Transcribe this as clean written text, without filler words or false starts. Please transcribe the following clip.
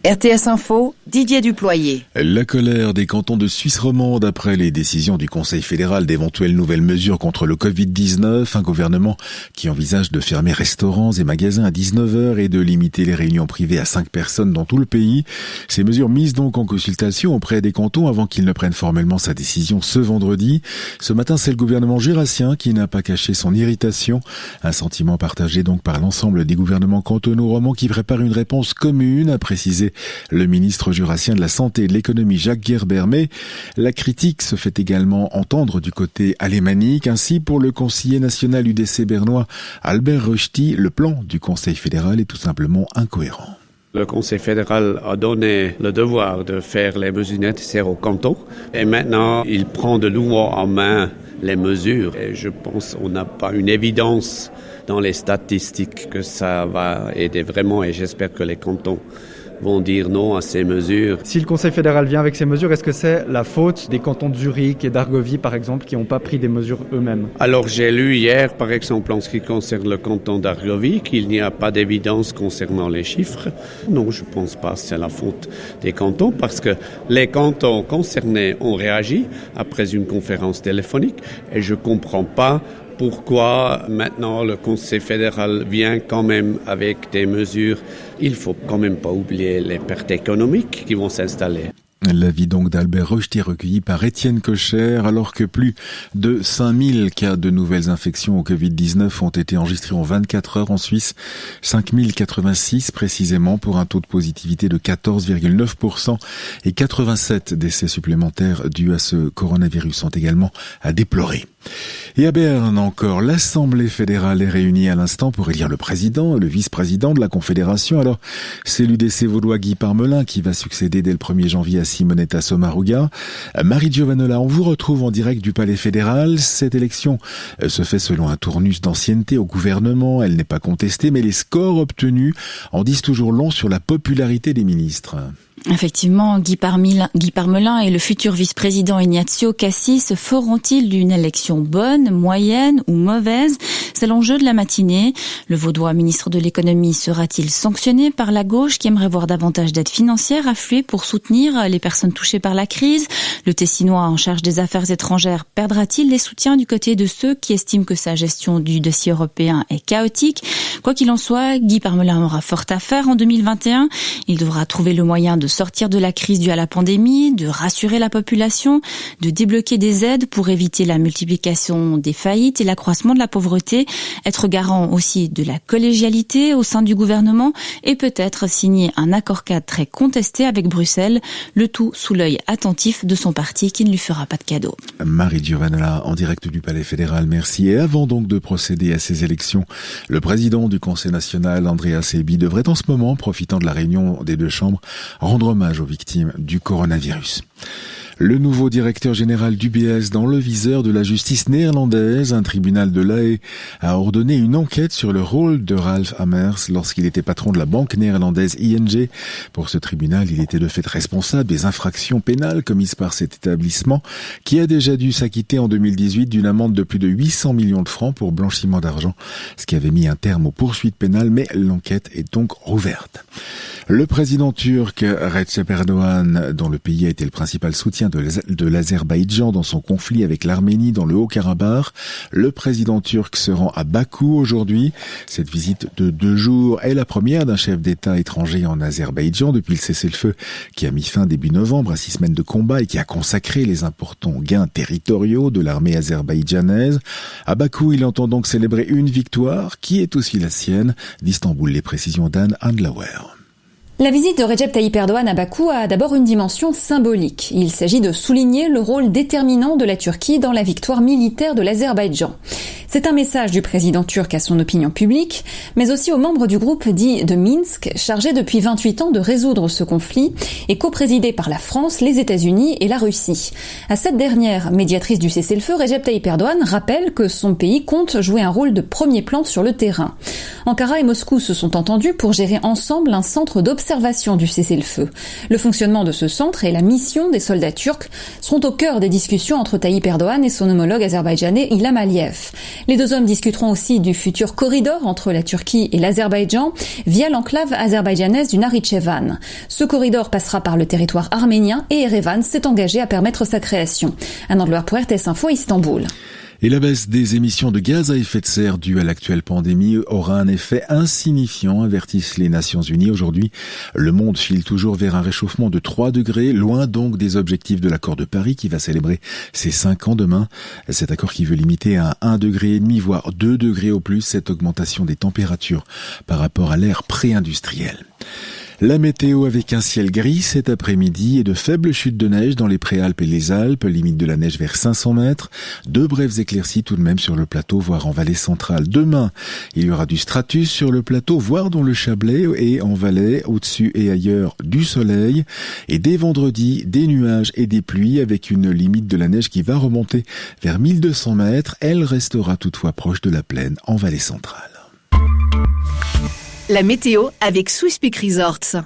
RTS Info, Didier Duployer. La colère des cantons de Suisse romande après les décisions du Conseil fédéral d'éventuelles nouvelles mesures contre le Covid-19. Un gouvernement qui envisage de fermer restaurants et magasins à 19h et de limiter les réunions privées à 5 personnes dans tout le pays. Ces mesures mises donc en consultation auprès des cantons avant qu'ils ne prennent formellement sa décision ce vendredi. Ce matin, c'est le gouvernement jurassien qui n'a pas caché son irritation. Un sentiment partagé donc par l'ensemble des gouvernements cantonaux romans qui préparent une réponse commune, a précisé le ministre jurassien de la Santé et de l'Économie, Jacques Gerber. Mais la critique se fait également entendre du côté alémanique. Ainsi, pour le conseiller national UDC bernois, Albert Rochety, le plan du Conseil fédéral est tout simplement incohérent. Le Conseil fédéral a donné le devoir de faire les mesures nécessaires au canton et maintenant il prend de nouveau en main les mesures. Et je pense qu'on n'a pas une évidence dans les statistiques que ça va aider vraiment et j'espère que les cantons vont dire non à ces mesures. Si le Conseil fédéral vient avec ces mesures, est-ce que c'est la faute des cantons de Zurich et d'Argovie, par exemple, qui n'ont pas pris des mesures eux-mêmes? Alors j'ai lu hier, par exemple, en ce qui concerne le canton d'Argovie, qu'il n'y a pas d'évidence concernant les chiffres. Non, je ne pense pas que c'est la faute des cantons, parce que les cantons concernés ont réagi après une conférence téléphonique, et je ne comprends pas pourquoi maintenant le Conseil fédéral vient quand même avec des mesures. Il ne faut quand même pas oublier les pertes économiques qui vont s'installer. L'avis donc d'Albert Rochety recueilli par Étienne Kocher, alors que plus de 5000 cas de nouvelles infections au Covid-19 ont été enregistrés en 24 heures en Suisse, 5086 précisément, pour un taux de positivité de 14,9% et 87 décès supplémentaires dus à ce coronavirus sont également à déplorer. Et à Berne encore, l'Assemblée fédérale est réunie à l'instant pour élire le président et le vice-président de la Confédération. Alors, c'est l'UDC vaudois Guy Parmelin qui va succéder dès le 1er janvier à Simonetta Sommaruga. Marie Giovanola, on vous retrouve en direct du Palais fédéral. Cette élection se fait selon un tournus d'ancienneté au gouvernement. Elle n'est pas contestée, mais les scores obtenus en disent toujours long sur la popularité des ministres. Effectivement, Guy Parmelin et le futur vice-président Ignazio Cassis feront-ils d'une élection bonne, moyenne ou mauvaise? C'est l'enjeu de la matinée. Le vaudois ministre de l'économie sera-t-il sanctionné par la gauche qui aimerait voir davantage d'aide financière affluer pour soutenir les personnes touchées par la crise? Le Tessinois en charge des affaires étrangères perdra-t-il les soutiens du côté de ceux qui estiment que sa gestion du dossier européen est chaotique? Quoi qu'il en soit, Guy Parmelin aura fort à faire en 2021. Il devra trouver le moyen de sortir de la crise due à la pandémie, de rassurer la population, de débloquer des aides pour éviter la multiplication des faillites et l'accroissement de la pauvreté, être garant aussi de la collégialité au sein du gouvernement et peut-être signer un accord-cadre très contesté avec Bruxelles, le tout sous l'œil attentif de son parti qui ne lui fera pas de cadeau. Marie Giovanola en direct du Palais fédéral, merci. Et avant donc de procéder à ces élections, le président du Conseil national, Andreas Ebi, devrait en ce moment, profitant de la réunion des deux chambres, rendre hommage aux victimes du coronavirus. Le nouveau directeur général d'UBS dans le viseur de la justice néerlandaise, un tribunal de La Haye a ordonné une enquête sur le rôle de Ralph Hamers lorsqu'il était patron de la banque néerlandaise ING. Pour ce tribunal, il était de fait responsable des infractions pénales commises par cet établissement qui a déjà dû s'acquitter en 2018 d'une amende de plus de 800 millions de francs pour blanchiment d'argent, ce qui avait mis un terme aux poursuites pénales, mais l'enquête est donc rouverte. Le président turc Recep Erdogan, dont le pays a été le principal soutien de l'Azerbaïdjan dans son conflit avec l'Arménie dans le Haut-Karabakh, le président turc se rend à Bakou aujourd'hui. Cette visite de 2 jours est la première d'un chef d'État étranger en Azerbaïdjan depuis le cessez-le-feu qui a mis fin début novembre à 6 semaines de combat et qui a consacré les importants gains territoriaux de l'armée azerbaïdjanaise. À Bakou, il entend donc célébrer une victoire qui est aussi la sienne. D'Istanbul, les précisions d'Anne Handlauer. La visite de Recep Tayyip Erdogan à Bakou a d'abord une dimension symbolique. Il s'agit de souligner le rôle déterminant de la Turquie dans la victoire militaire de l'Azerbaïdjan. C'est un message du président turc à son opinion publique, mais aussi aux membres du groupe dit de Minsk, chargé depuis 28 ans de résoudre ce conflit et coprésidé par la France, les États-Unis et la Russie. À cette dernière, médiatrice du cessez-le-feu, Recep Tayyip Erdogan rappelle que son pays compte jouer un rôle de premier plan sur le terrain. Ankara et Moscou se sont entendus pour gérer ensemble un centre d'observation du cessez-le-feu. Le fonctionnement de ce centre et la mission des soldats turcs seront au cœur des discussions entre Tayyip Erdogan et son homologue azerbaïdjanais Ilham Aliyev. Les deux hommes discuteront aussi du futur corridor entre la Turquie et l'Azerbaïdjan via l'enclave azerbaïdjanaise du Nakhitchevan. Ce corridor passera par le territoire arménien et Erevan s'est engagé à permettre sa création. Anne Andlouer pour RTS Info, Istanbul. Et la baisse des émissions de gaz à effet de serre due à l'actuelle pandémie aura un effet insignifiant, avertissent les Nations Unies. Aujourd'hui, le monde file toujours vers un réchauffement de 3 degrés, loin donc des objectifs de l'accord de Paris qui va célébrer ses 5 ans demain. Cet accord qui veut limiter à 1,5 degré, voire 2 degrés au plus, cette augmentation des températures par rapport à l'ère pré-industrielle. La météo avec un ciel gris cet après-midi et de faibles chutes de neige dans les Préalpes et les Alpes, limite de la neige vers 500 mètres. De brèves éclaircies tout de même sur le plateau, voire en vallée centrale. Demain, il y aura du stratus sur le plateau, voire dans le Chablais et en Valais, au-dessus et ailleurs du soleil. Et dès vendredi, des nuages et des pluies avec une limite de la neige qui va remonter vers 1200 mètres. Elle restera toutefois proche de la plaine en vallée centrale. La météo avec Swiss Peak Resorts.